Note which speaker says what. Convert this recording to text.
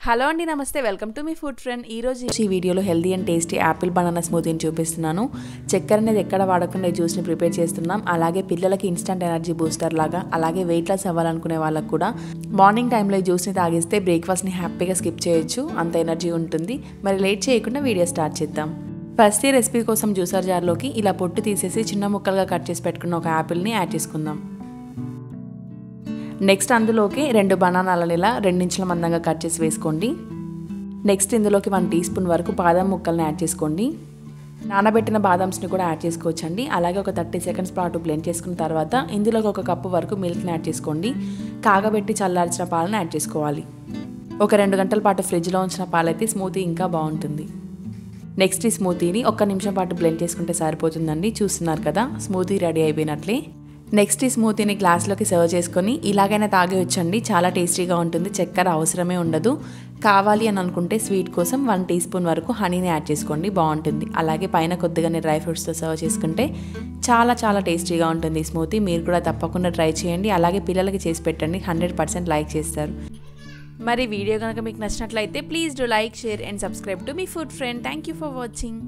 Speaker 1: Hello అండి నమస్తే welcome to మీ ఫుడ్ ఫ్రెండ్ ఈ వీడియోలో healthy and tasty apple banana స్మూతీని చూపిస్తున్నాను. చక్కెర అనేది ఎక్కడ వాడకుండా ఈ జ్యూస్ని ప్రిపేర్ చేస్తున్నాం. అలాగే పిల్లలకి ఇన్స్టంట్ ఎనర్జీ బూస్టర్ లాగా, అలాగే వెయిట్ లాస్ అవ్వాలనుకునే వాళ్ళకు కూడా మార్నింగ్ టైంలో ఈ జ్యూస్ని తాగిస్తే బ్రేక్ఫాస్ట్ని హ్యాపీగా స్కిప్ చేయొచ్చు, అంత ఎనర్జీ ఉంటుంది. మరి లేట్ చేయకుండా వీడియో స్టార్ట్ చేద్దాం. ఫస్ట్ ఈ రెసిపీ కోసం జ్యూసర్ జార్లోకి ఇలా పొట్టు తీసేసి చిన్న ముక్కలుగా కట్ చేసి పెట్టుకున్న ఒక యాపిల్ని యాడ్ చేసుకుందాం. నెక్స్ట్ అందులోకి 2 బనానాలను ఇలా 2 ఇంచుల మందంగా కట్ చేసి వేసుకోండి. నెక్స్ట్ ఇందులోకి 1 టీ స్పూన్ వరకు బాదం ముక్కల్ని యాడ్ చేసుకోండి. నానబెట్టిన బాదామ్స్ని కూడా యాడ్ చేసుకోవచ్చండి. అలాగే ఒక 30 సెకండ్స్ పాటు బ్లెండ్ చేసుకున్న తర్వాత ఇందులోకి 1 కప్పు వరకు మిల్క్ని యాడ్ చేసుకోండి. కాగబెట్టి చల్లార్చిన పాలను యాడ్ చేసుకోవాలి. ఒక 2 గంటల పాటు ఫ్రిడ్జ్లో ఉంచిన పాలైతే స్మూతీ ఇంకా బాగుంటుంది. నెక్స్ట్ ఈ స్మూతీని 1 నిమిషం పాటు బ్లెండ్ చేసుకుంటే సరిపోతుందండి. చూస్తున్నారు కదా, స్మూతీ రెడీ అయిపోయినట్లే. నెక్స్ట్ ఈ స్మూతీని గ్లాస్లోకి సర్వ్ చేసుకొని ఇలాగైనా తాగేయొచ్చండి. చాలా టేస్టీగా ఉంటుంది, చక్కెర అవసరమే ఉండదు. కావాలి అని అనుకుంటే స్వీట్ కోసం 1 టీ స్పూన్ వరకు హనీని యాడ్ చేసుకోండి, బాగుంటుంది. అలాగే పైన కొద్దిగానే డ్రై ఫ్రూట్స్తో సర్వ్ చేసుకుంటే చాలా టేస్టీగా ఉంటుంది ఈ స్మూతీ. మీరు కూడా తప్పకుండా ట్రై చేయండి. అలాగే పిల్లలకి చేసి పెట్టండి, 100% లైక్ చేస్తారు. మరి వీడియో కనుక మీకు నచ్చినట్లయితే please do like, share and subscribe to మీ food friend. Thank you for watching.